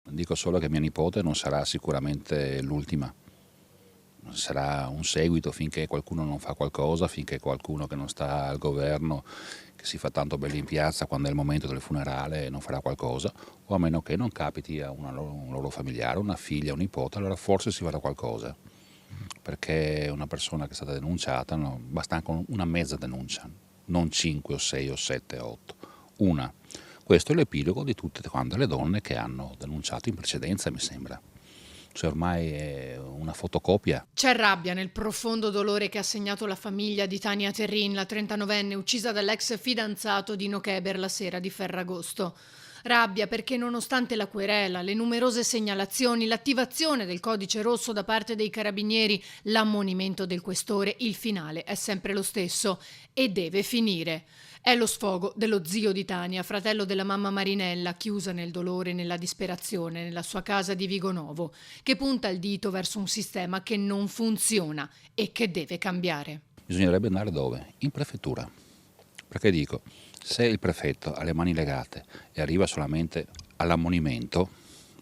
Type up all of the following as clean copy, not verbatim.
Dico solo che mia nipote non sarà sicuramente l'ultima. Sarà un seguito finché qualcuno non fa qualcosa, finché qualcuno che non sta al governo, che si fa tanto bello in piazza quando è il momento del funerale, non farà qualcosa, o a meno che non capiti a un loro familiare, una figlia, un nipote, allora forse si farà qualcosa. Perché una persona che è stata denunciata, no, basta anche una mezza denuncia, non 5 o 6 o 7 o 8, una. Questo è l'epilogo di tutte quante le donne che hanno denunciato in precedenza, mi sembra. Cioè ormai è una fotocopia. C'è rabbia nel profondo dolore che ha segnato la famiglia di Tania Terrin, la 39enne uccisa dall'ex fidanzato Dino Keber la sera di Ferragosto. Rabbia perché nonostante la querela, le numerose segnalazioni, l'attivazione del codice rosso da parte dei carabinieri, l'ammonimento del questore, il finale è sempre lo stesso e deve finire. È lo sfogo dello zio di Tania, fratello della mamma Marinella, chiusa nel dolore e nella disperazione nella sua casa di Vigonovo, che punta il dito verso un sistema che non funziona e che deve cambiare. Bisognerebbe andare dove? In prefettura. Perché dico, se il prefetto ha le mani legate e arriva solamente all'ammonimento,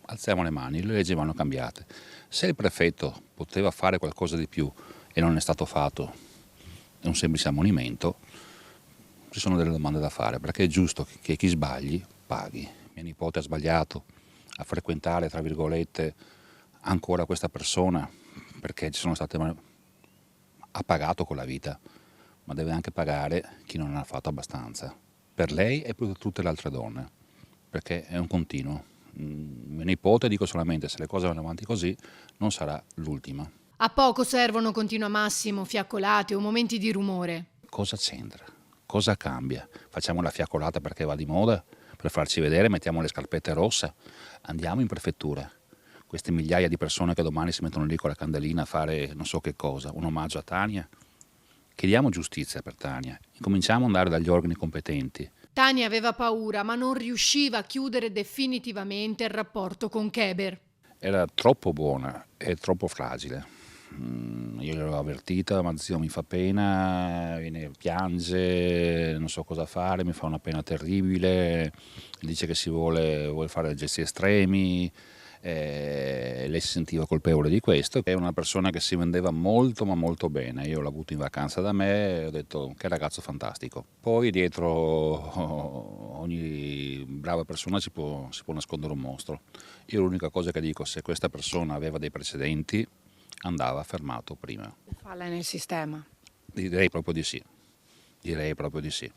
alziamo le mani, le leggi vanno cambiate. Se il prefetto poteva fare qualcosa di più e non è stato fatto, è un semplice ammonimento, ci sono delle domande da fare, perché è giusto che chi sbagli paghi. Mia nipote ha sbagliato a frequentare, tra virgolette, ancora questa persona, perché ci sono state... ha pagato con la vita, ma deve anche pagare chi non ha fatto abbastanza, per lei e per tutte le altre donne, perché è un continuo. Mia nipote, dico solamente, se le cose vanno avanti così, non sarà l'ultima. A poco servono, continua Massimo, fiaccolate o momenti di rumore. Cosa c'entra? Cosa cambia? Facciamo la fiaccolata perché va di moda? Per farci vedere mettiamo le scarpette rosse? Andiamo in prefettura. Queste migliaia di persone che domani si mettono lì con la candelina a fare non so che cosa, un omaggio a Tania? Chiediamo giustizia per Tania. Incominciamo ad andare dagli organi competenti. Tania aveva paura, ma non riusciva a chiudere definitivamente il rapporto con Keber. Era troppo buona e troppo fragile. Io l'avevo avvertita, ma zio mi fa pena, viene, piange, non so cosa fare, mi fa una pena terribile, dice che vuole fare gesti estremi, lei si sentiva colpevole di questo. È una persona che si vendeva molto ma molto bene, io l'ho avuto in vacanza da me e ho detto che ragazzo fantastico. Poi dietro ogni brava persona si può nascondere un mostro. Io l'unica cosa che dico, se questa persona aveva dei precedenti, andava fermato prima. Falla nel sistema. Direi proprio di sì. Direi proprio di sì.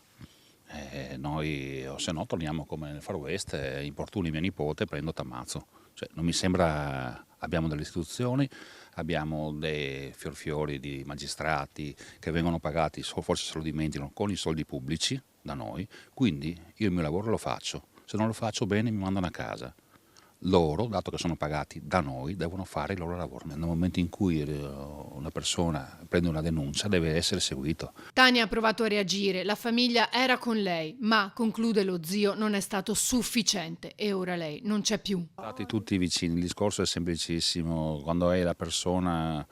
Noi, o se no, torniamo come nel Far West, importuni mia nipote, prendo t'ammazzo. Cioè, non mi sembra. Abbiamo delle istituzioni, abbiamo dei fiorfiori di magistrati che vengono pagati, forse se lo dimenticano, con i soldi pubblici da noi, quindi io il mio lavoro lo faccio. Se non lo faccio bene mi mandano a casa. Loro, dato che sono pagati da noi, devono fare il loro lavoro. Nel momento in cui una persona prende una denuncia deve essere seguito. Tania ha provato a reagire, la famiglia era con lei, ma, conclude lo zio, non è stato sufficiente e ora lei non c'è più. Stati tutti vicini, il discorso è semplicissimo, quando è la persona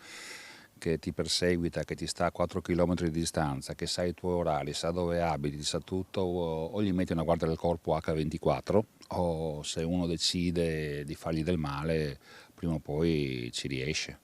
che ti perseguita, che ti sta a 4 km di distanza, che sa i tuoi orari, sa dove abiti, sa tutto, o gli metti una guardia del corpo H24 o se uno decide di fargli del male, prima o poi ci riesce.